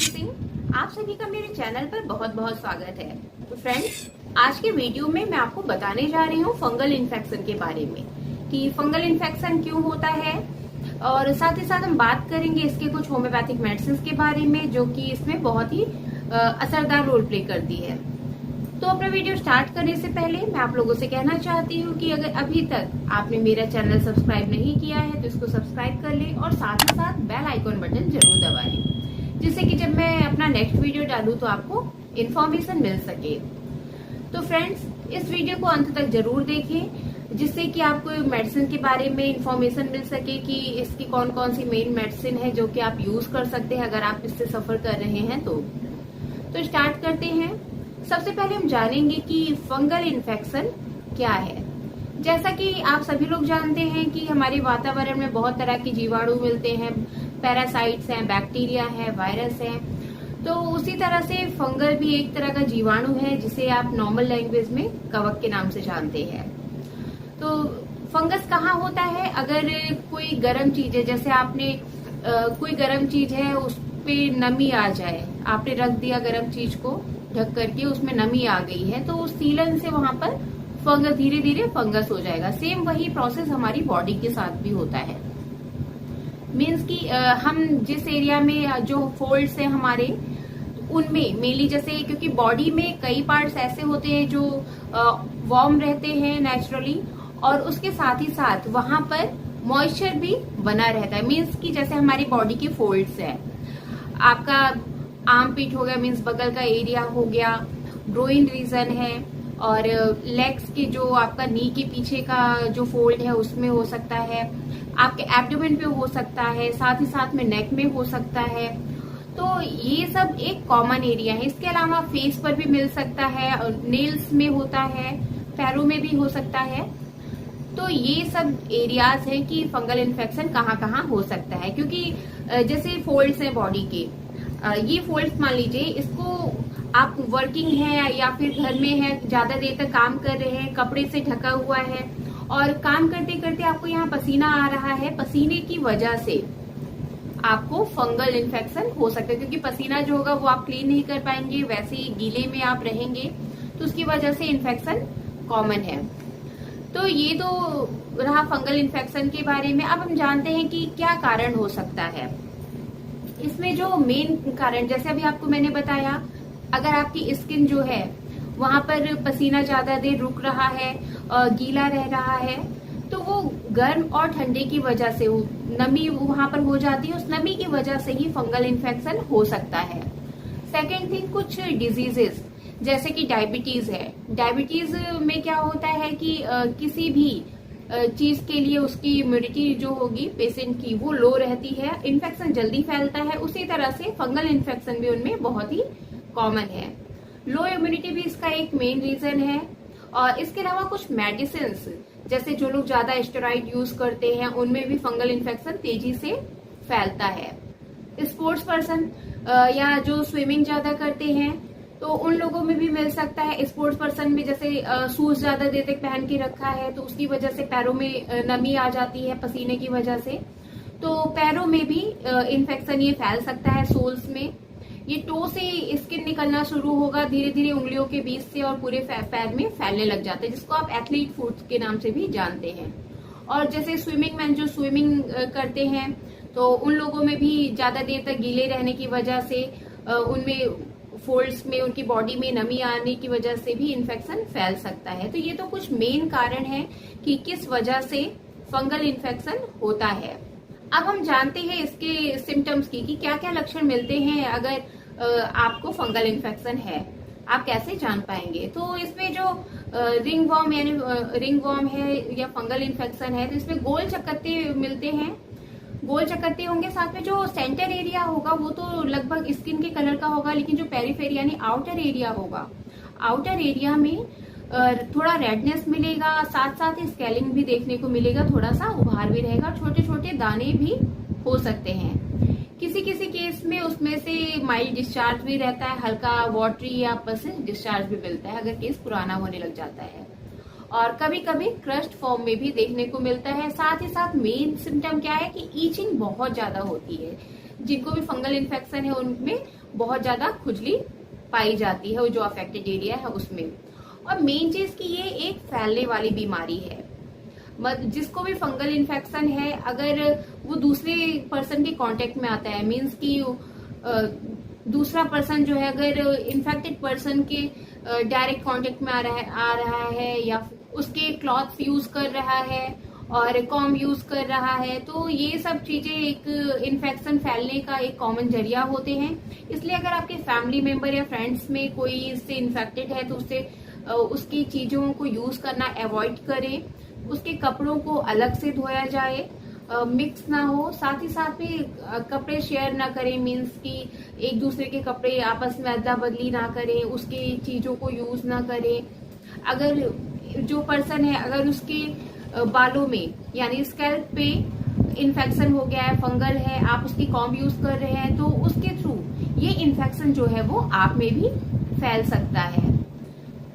सिंह। आप सभी का मेरे चैनल पर बहुत बहुत स्वागत है। तो फ्रेंड्स, आज के वीडियो में मैं आपको बताने जा रही हूँ फंगल इन्फेक्शन के बारे में कि फंगल इन्फेक्शन क्यों होता है, और साथ ही साथ हम बात करेंगे इसके कुछ होम्योपैथिक मेडिसिन के बारे में जो कि इसमें बहुत ही असरदार रोल प्ले करती है। तो अपना वीडियो स्टार्ट करने से पहले मैं आप लोगों से कहना चाहती हूँ कि अगर अभी तक आपने मेरा चैनल सब्सक्राइब नहीं किया है तो इसको सब्सक्राइब कर लें और साथ ही साथ बेल आइकॉन बटन जरूर दबाएं, जिससे कि जब मैं अपना नेक्स्ट वीडियो डालूं तो आपको इन्फॉर्मेशन मिल सके। तो फ्रेंड्स, इस वीडियो को अंत तक जरूर देखें, जिससे कि आपको मेडिसिन के बारे में इंफॉर्मेशन मिल सके कि इसकी कौन कौन सी मेन मेडिसिन है जो कि आप यूज कर सकते हैं अगर आप इससे सफर कर रहे हैं तो स्टार्ट करते हैं। सबसे पहले हम जानेंगे कि फंगल इन्फेक्शन क्या है। जैसा कि आप सभी लोग जानते हैं कि हमारे वातावरण में बहुत तरह के जीवाणु मिलते हैं, पैरासाइट्स हैं, बैक्टीरिया है, वायरस है। तो उसी तरह से फंगल भी एक तरह का जीवाणु है जिसे आप नॉर्मल लैंग्वेज में कवक के नाम से जानते हैं। तो फंगस कहाँ होता है? अगर कोई गर्म चीज है, जैसे आपने कोई गर्म चीज है उस पे नमी आ जाए, आपने रख दिया गर्म चीज को ढक करके, उसमें नमी आ गई है तो उस सीलन से वहां पर फंगस धीरे धीरे फंगस हो जाएगा। सेम वही प्रोसेस हमारी बॉडी के साथ भी होता है। मीन्स कि हम जिस एरिया में जो फोल्ड्स हैं हमारे, उनमें मेनली जैसे, क्योंकि बॉडी में कई पार्ट्स ऐसे होते हैं जो वार्म रहते हैं नेचुरली, और उसके साथ ही साथ वहां पर मॉइस्चर भी बना रहता है। मीन्स कि जैसे हमारी बॉडी की फोल्ड्स है, आपका आर्म पिट हो गया, मीन्स बगल का एरिया हो गया, ग्रोइन रीजन है, और लेग्स के जो आपका नी के पीछे का जो फोल्ड है उसमें हो सकता है, आपके एब्डोमेन पे हो सकता है, साथ ही साथ में नेक में हो सकता है। तो ये सब एक कॉमन एरिया है। इसके अलावा फेस पर भी मिल सकता है, नेल्स में होता है, पैरों में भी हो सकता है। तो ये सब एरियाज है कि फंगल इन्फेक्शन कहाँ कहाँ हो सकता है। क्योंकि जैसे फोल्ड्स हैं बॉडी के, ये फोल्ड्स मान लीजिए, इसको आप वर्किंग है या फिर घर में है, ज्यादा देर तक काम कर रहे हैं, कपड़े से ढका हुआ है और काम करते करते आपको यहाँ पसीना आ रहा है, पसीने की वजह से आपको फंगल इन्फेक्शन हो सकता है। क्योंकि पसीना जो होगा वो आप क्लीन नहीं कर पाएंगे, वैसे ही गीले में आप रहेंगे, तो उसकी वजह से इन्फेक्शन कॉमन है। तो ये तो रहा फंगल इन्फेक्शन के बारे में। अब हम जानते हैं कि क्या कारण हो सकता है। इसमें जो मेन कारण, जैसे अभी आपको मैंने बताया, अगर आपकी स्किन जो है वहां पर पसीना ज्यादा देर रुक रहा है, गीला रह रहा है, तो वो गर्म और ठंडे की वजह से नमी वहां पर हो जाती है, उस नमी की वजह से ही फंगल इन्फेक्शन हो सकता है। सेकेंड थिंग, कुछ डिजीजेस जैसे कि डायबिटीज है। डायबिटीज में क्या होता है कि किसी भी चीज के लिए उसकी इम्यूनिटी जो होगी पेशेंट की वो लो रहती है, इन्फेक्शन जल्दी फैलता है। उसी तरह से फंगल इन्फेक्शन भी उनमें बहुत ही कॉमन है। लो इम्यूनिटी भी इसका एक मेन रीजन है। और इसके अलावा कुछ मेडिसिन, जैसे जो लोग ज्यादा स्टेरॉइड यूज करते हैं उनमें भी फंगल इन्फेक्शन तेजी से फैलता है। स्पोर्ट्स पर्सन या जो स्विमिंग ज्यादा करते हैं तो उन लोगों में भी मिल सकता है। स्पोर्ट्स पर्सन में जैसे शूज ज्यादा देर तक पहन के रखा है तो उसकी वजह से पैरों में नमी आ जाती है पसीने की वजह से, तो पैरों में भी इन्फेक्शन ये फैल सकता है। सोल्स में ये टो से स्किन निकलना शुरू होगा धीरे धीरे उंगलियों के बीच से, और पूरे पैर में फैलने लग जाता है, जिसको आप एथलीट फुट के नाम से भी जानते हैं। और जैसे स्विमिंग मैन जो स्विमिंग करते हैं तो उन लोगों में भी ज्यादा देर तक गीले रहने की वजह से उनमें फोल्ड्स में, उनकी बॉडी में नमी आने की वजह से भी इन्फेक्शन फैल सकता है। तो ये तो कुछ मेन कारण है कि किस वजह से फंगल इन्फेक्शन होता है। अब हम जानते हैं इसके सिम्टम्स की कि क्या क्या लक्षण मिलते हैं अगर आपको फंगल इन्फेक्शन है। आप कैसे जान पाएंगे? तो इसमें जो रिंग वर्म यानी रिंग वर्म है या फंगल इन्फेक्शन है तो इसमें गोल चकत्ते मिलते हैं, गोल चकत्ते होंगे। साथ में जो सेंटर एरिया होगा वो तो लगभग स्किन के कलर का होगा, लेकिन जो पेरिफेरी यानी आउटर एरिया होगा, आउटर एरिया में थोड़ा रेडनेस मिलेगा, साथ साथ ही स्केलिंग भी देखने को मिलेगा, थोड़ा सा उभार भी रहेगा, छोटे छोटे दाने भी हो सकते हैं। किसी किसी केस में उसमें से माइल्ड डिस्चार्ज भी रहता है, हल्का वाटरी या पस डिस्चार्ज भी मिलता है अगर केस पुराना होने लग जाता है। और कभी कभी क्रस्ट फॉर्म में भी देखने को मिलता है। साथ ही साथ मेन सिम्टम क्या है कि ईचिंग बहुत ज्यादा होती है। जिनको भी फंगल इन्फेक्शन है उनमें बहुत ज्यादा खुजली पाई जाती है, वो जो अफेक्टेड एरिया है उसमें। और मेन चीज कि ये एक फैलने वाली बीमारी है, जिसको भी फंगल इन्फेक्शन है, अगर वो दूसरे पर्सन के कांटेक्ट में आता है, मींस कि दूसरा पर्सन जो है अगर इन्फेक्टेड पर्सन के डायरेक्ट कांटेक्ट में आ रहा है या उसके क्लॉथ्स यूज कर रहा है और कॉम यूज कर रहा है, तो ये सब चीजें एक इन्फेक्शन फैलने का एक कॉमन जरिया होते हैं। इसलिए अगर आपके फैमिली मेंबर या फ्रेंड्स में कोई इससे इन्फेक्टेड है तो उससे उसकी चीजों को यूज करना अवॉइड करें, उसके कपड़ों को अलग से धोया जाए, मिक्स ना हो, साथ ही साथ में कपड़े शेयर ना करें, मीन्स कि एक दूसरे के कपड़े आपस में अदला बदली ना करें, उसके चीजों को यूज ना करें। अगर जो पर्सन है अगर उसके बालों में यानी स्कैल्प पे इन्फेक्शन हो गया है, फंगल है, आप उसकी कॉम्ब यूज कर रहे हैं, तो उसके थ्रू ये इन्फेक्शन जो है वो आप में भी फैल सकता है।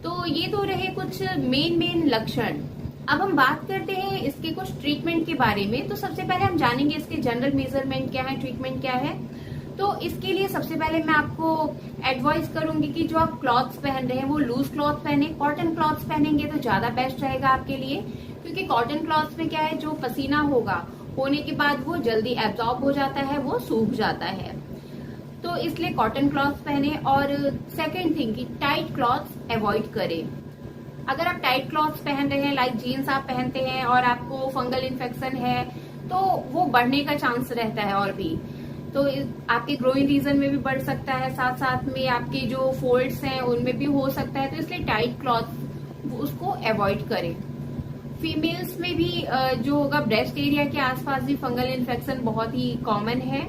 तो ये तो रहे कुछ मेन लक्षण। अब हम बात करते हैं इसके कुछ ट्रीटमेंट के बारे में। तो सबसे पहले हम जानेंगे इसके जनरल मेजरमेंट क्या है, ट्रीटमेंट क्या है। तो इसके लिए सबसे पहले मैं आपको एडवाइस करूंगी कि जो आप क्लॉथ्स पहन रहे हैं वो लूज क्लॉथ पहने। कॉटन क्लॉथ्स पहनेंगे तो ज्यादा बेस्ट रहेगा आपके लिए, क्योंकि कॉटन क्लॉथ्स में क्या है, जो पसीना होने के बाद वो जल्दी एब्जॉर्ब हो जाता है, वो सूख जाता है। तो इसलिए कॉटन क्लॉथ्स पहने। और सेकेंड थिंग कि टाइट क्लॉथ्स अवॉइड करें। अगर आप टाइट क्लॉथ्स पहन रहे हैं, लाइक जीन्स आप पहनते हैं और आपको फंगल इन्फेक्शन है, तो वो बढ़ने का चांस रहता है और भी, तो आपके ग्रोइंग रीजन में भी बढ़ सकता है, साथ साथ में आपके जो फोल्ड्स हैं उनमें भी हो सकता है। तो इसलिए टाइट क्लॉथ उसको अवॉइड करें। फीमेल्स में भी जो होगा ब्रेस्ट एरिया के आसपास भी फंगल इन्फेक्शन बहुत ही कॉमन है।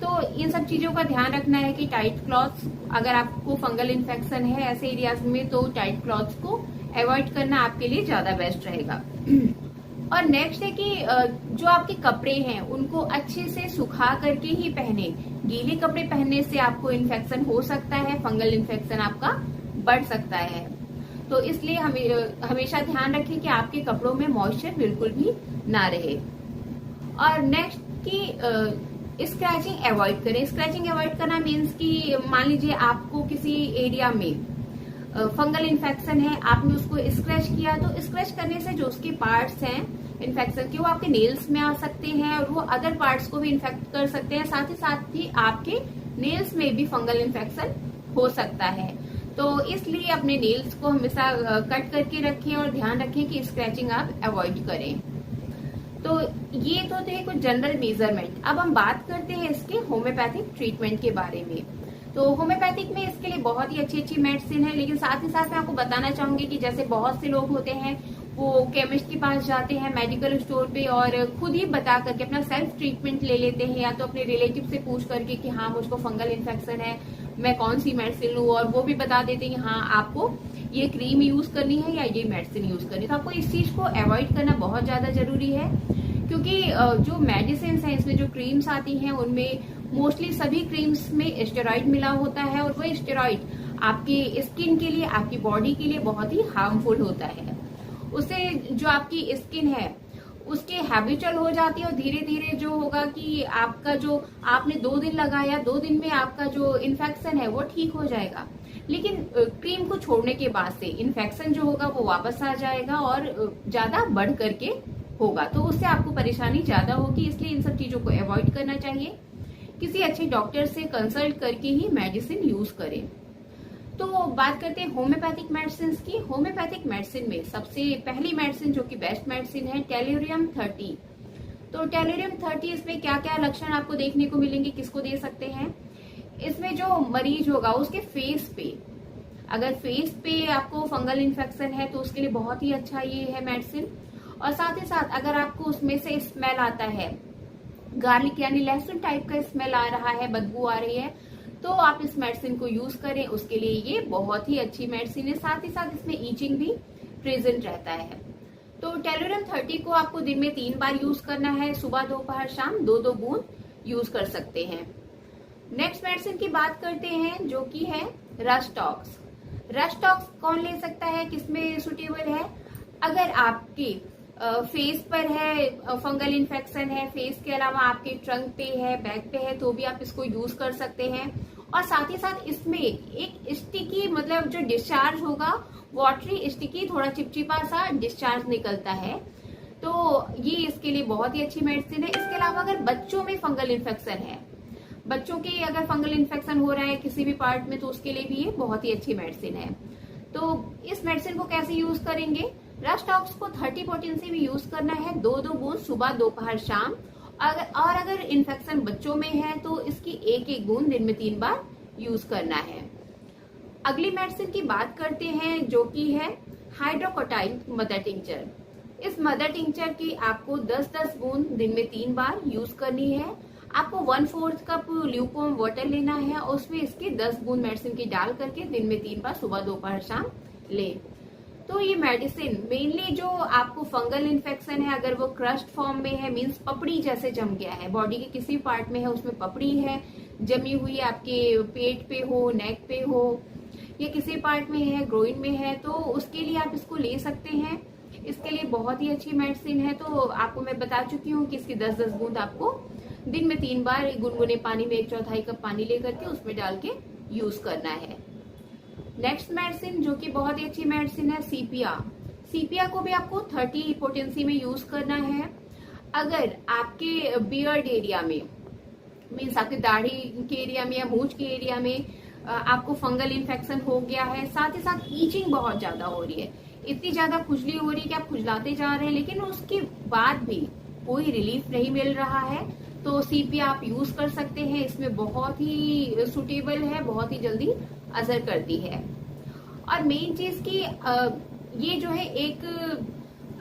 तो इन सब चीजों का ध्यान रखना है कि टाइट क्लॉथ्स, अगर आपको फंगल इन्फेक्शन है ऐसे एरियाज में, तो टाइट क्लॉथ्स को अवॉइड करना आपके लिए ज्यादा बेस्ट रहेगा। और नेक्स्ट है कि जो आपके कपड़े हैं उनको अच्छे से सुखा करके ही पहने। गीले कपड़े पहनने से आपको इन्फेक्शन हो सकता है, फंगल इन्फेक्शन आपका बढ़ सकता है। तो इसलिए हमेशा ध्यान रखें कि आपके कपड़ों में मॉइस्चर बिल्कुल भी ना रहे। और नेक्स्ट की स्क्रैचिंग अवॉइड करें। स्क्रैचिंग अवॉइड करना मीन्स कि मान लीजिए आपको किसी एरिया में फंगल इन्फेक्शन है, आपने उसको स्क्रैच किया, तो स्क्रैच करने से जो उसके पार्ट्स हैं इन्फेक्शन के, वो आपके नेल्स में आ सकते हैं और वो अदर पार्ट्स को भी इन्फेक्ट कर सकते हैं। साथ ही आपके नेल्स में भी फंगल इन्फेक्शन हो सकता है। तो इसलिए अपने नेल्स को हमेशा कट करके रखें और ध्यान रखें कि स्क्रैचिंग आप अवॉइड करें। तो ये तो थे कुछ जनरल मेजरमेंट। अब हम बात करते हैं इसके होम्योपैथिक ट्रीटमेंट के बारे में। तो होम्योपैथिक में इसके लिए बहुत ही अच्छी मेडिसिन है, लेकिन साथ ही साथ मैं आपको बताना चाहूंगी कि जैसे बहुत से लोग होते हैं वो केमिस्ट के पास जाते हैं, मेडिकल स्टोर पे, और खुद ही बता करके अपना सेल्फ ट्रीटमेंट ले लेते हैं, या तो अपने रिलेटिव से पूछ करके कि हाँ मुझको फंगल इन्फेक्शन है, मैं कौन सी मेडिसिन लूं, और वो भी बता देते हैं हाँ आपको ये क्रीम यूज करनी है या ये मेडिसिन यूज करनी है। तो आपको इस चीज को अवॉइड करना बहुत ज्यादा जरूरी है, क्योंकि जो मेडिसिन है इसमें जो क्रीम्स आती हैं उनमें मोस्टली सभी क्रीम्स में स्टेरॉइड मिला होता है, और वो स्टेरॉइड आपकी स्किन के लिए, आपकी बॉडी के लिए बहुत ही हार्मफुल होता है। उससे जो आपकी स्किन है उसके हैबिचुअल हो जाती है, और धीरे धीरे जो होगा कि आपका जो आपने 2 दिन लगाया, 2 दिन में आपका जो इन्फेक्शन है वो ठीक हो जाएगा, लेकिन क्रीम को छोड़ने के बाद से इन्फेक्शन जो होगा वो वापस आ जाएगा और ज्यादा बढ़ करके होगा। तो उससे आपको परेशानी ज्यादा होगी। इसलिए इन सब चीजों को अवॉइड करना चाहिए। किसी अच्छे डॉक्टर से कंसल्ट करके ही मेडिसिन यूज करें। तो बात करते हैं होम्योपैथिक मेडिसिन की। होम्योपैथिक मेडिसिन में सबसे पहली मेडिसिन जो कि बेस्ट मेडिसिन है, टेल्यूरियम 30। तो टेल्यूरियम 30 इसमें क्या क्या लक्षण आपको देखने को मिलेंगे, किसको दे सकते हैं। इसमें जो मरीज होगा उसके फेस पे, अगर फेस पे आपको फंगल इन्फेक्शन है तो उसके लिए बहुत ही अच्छा ये है मेडिसिन। और साथ ही साथ अगर आपको उसमें से स्मेल आता है, गार्लिक यानी लहसुन टाइप का स्मेल आ रहा है, बदबू आ रही है, तो आप इस मेडिसिन को यूज करें, उसके लिए ये बहुत ही अच्छी मेडिसिन है। साथ ही साथ इसमें ईचिंग भी प्रेजेंट रहता है। तो टेल्यूरियम 30 को आपको दिन में 3 बार यूज करना है, सुबह दोपहर शाम 2-2 बूंद यूज कर सकते हैं। नेक्स्ट मेडिसिन की बात करते हैं जो कि है रस्टॉक्स। रस्टॉक्स कौन ले सकता है, किसमें सुटेबल है। अगर आपके फेस पर है फंगल इन्फेक्शन है, फेस के अलावा आपके ट्रंक पे है, बैक पे है, तो भी आप इसको यूज कर सकते हैं। और साथ ही साथ इसमें एक स्टिकी मतलब जो डिस्चार्ज होगा, वाटरी स्टिकी थोड़ा चिपचिपा सा डिस्चार्ज निकलता है। तो ये इसके लिए बहुत ही अच्छी मेडिसिन है। इसके अलावा अगर बच्चों में फंगल इन्फेक्शन है, बच्चों के अगर फंगल इन्फेक्शन हो रहा है किसी भी पार्ट में, तो उसके लिए भी ये बहुत ही अच्छी मेडिसिन है। तो इस मेडिसिन को कैसे यूज करेंगे? रस्टॉक्स को 30 पोटेंसी में यूज करना है, 2-2 बूंद सुबह, दोपहर, शाम। अगर इन्फेक्शन बच्चों में है तो इसकी 1-1 बूंद दिन में 3 बार यूज करना है। अगली मेडिसिन की बात करते हैं जो कि है हाइड्रोकोटाइन मदर टिंचर। इस मदर टिंचर की आपको 10-10 बूंद दिन में 3 बार यूज करनी है। आपको 1/4 कप ल्यूकवार्म वाटर लेना है और उसमें इसकी 10 बूंद मेडिसिन की डाल करके दिन में 3 बार सुबह, दोपहर, शाम ले। तो ये मेडिसिन मेनली जो आपको फंगल इन्फेक्शन है, अगर वो क्रस्ट फॉर्म में है, मींस पपड़ी जैसे जम गया है, बॉडी के किसी पार्ट में है उसमें पपड़ी है जमी हुई है, आपके पेट पे हो, नेक पे हो, या किसी पार्ट में है, ग्रोइन में है, तो उसके लिए आप इसको ले सकते हैं। इसके लिए बहुत ही अच्छी मेडिसिन है। तो आपको मैं बता चुकी हूँ कि इसकी 10-10 बूंद आपको दिन में 3 बार गुनगुने पानी में 1/4 कप पानी लेकर के उसमें डाल के यूज करना है। नेक्स्ट मेडिसिन जो कि बहुत ही अच्छी मेडिसिन है, सीपिया। सीपिया को भी आपको 30 पोटेंसी में यूज करना है। अगर आपके बियर्ड एरिया में, मीन्स आपके दाढ़ी के एरिया में या मूंछ के एरिया में आपको फंगल इन्फेक्शन हो गया है, साथ ही साथ ईचिंग बहुत ज्यादा हो रही है, इतनी ज्यादा खुजली हो रही है कि आप खुजलाते जा रहे हैं लेकिन उसके बाद भी कोई रिलीफ नहीं मिल रहा है, तो सीपिया आप यूज कर सकते हैं। इसमें बहुत ही सुटेबल है, बहुत ही जल्दी असर करती है। और मेन चीज की ये जो है एक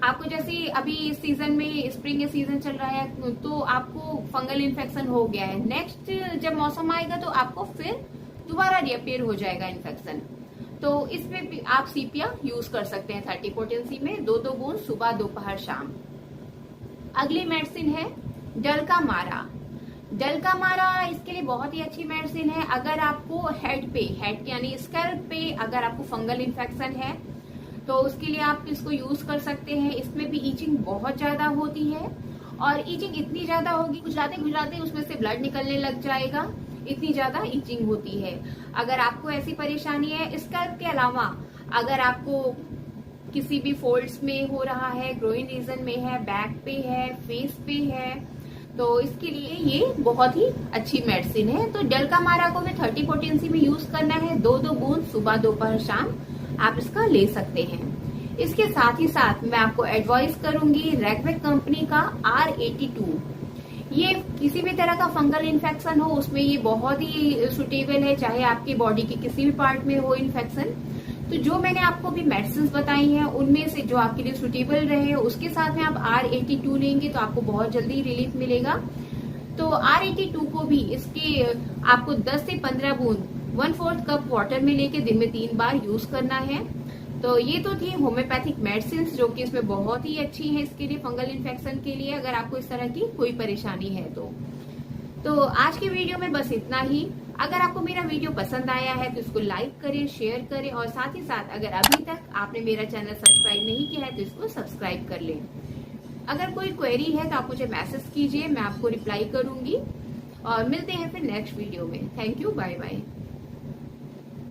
आपको जैसे अभी इस सीजन में स्प्रिंग सीजन चल रहा है तो आपको फंगल इन्फेक्शन हो गया है, नेक्स्ट जब मौसम आएगा तो आपको फिर दोबारा रिअपेयर हो जाएगा इन्फेक्शन। तो इसमें भी आप सीपिया यूज कर सकते हैं 30 पोटेंसी में, 2-2 बूंद सुबह, दोपहर, शाम। अगली मेडिसिन है डलका मारा। डलका मारा इसके लिए बहुत ही अच्छी मेडिसिन है। अगर आपको हेड यानी स्कैल्प पे अगर आपको फंगल इन्फेक्शन है तो उसके लिए आप इसको यूज कर सकते हैं। इसमें भी ईचिंग बहुत ज्यादा होती है और ईचिंग इतनी ज्यादा होगी, खुजलाते उसमें से ब्लड निकलने लग जाएगा, इतनी ज्यादा ईचिंग होती है। अगर आपको ऐसी परेशानी है, स्कैल्प के अलावा अगर आपको किसी भी फोल्ड्स में हो रहा है, ग्रोइन रीजन में है, बैक पे है, फेस पे है, तो इसके लिए ये बहुत ही अच्छी मेडिसिन है। तो डलका मारा को भी 30 पोटेंसी में यूज करना है, 2-2 बूंद सुबह, दोपहर, शाम आप इसका ले सकते हैं। इसके साथ ही साथ मैं आपको एडवाइस करूंगी रैकवेक कंपनी का R82। ये किसी भी तरह का फंगल इन्फेक्शन हो उसमें ये बहुत ही सुटेबल है, चाहे आपकी बॉडी के किसी भी पार्ट में हो इन्फेक्शन। तो जो मैंने आपको भी मेडिसिन बताई हैं उनमें से जो आपके लिए सुटेबल रहे उसके साथ में आप R82 लेंगे तो आपको बहुत जल्दी रिलीफ मिलेगा। तो R82 को भी इसके आपको 10 से 15 बूंद 1/4 कप वाटर में लेके दिन में 3 बार यूज करना है। तो ये तो थी होम्योपैथिक मेडिसिन जो कि इसमें बहुत ही अच्छी है इसके लिए, फंगल इन्फेक्शन के लिए, अगर आपको इस तरह की कोई परेशानी है तो आज की वीडियो में बस इतना ही। अगर आपको मेरा वीडियो पसंद आया है तो इसको लाइक करें, शेयर करें और साथ ही साथ अगर अभी तक आपने मेरा चैनल सब्सक्राइब नहीं किया है तो इसको सब्सक्राइब कर लें। अगर कोई क्वेरी है तो आप मुझे मैसेज कीजिए, मैं आपको रिप्लाई करूंगी। और मिलते हैं फिर नेक्स्ट वीडियो में। Thank you, bye bye.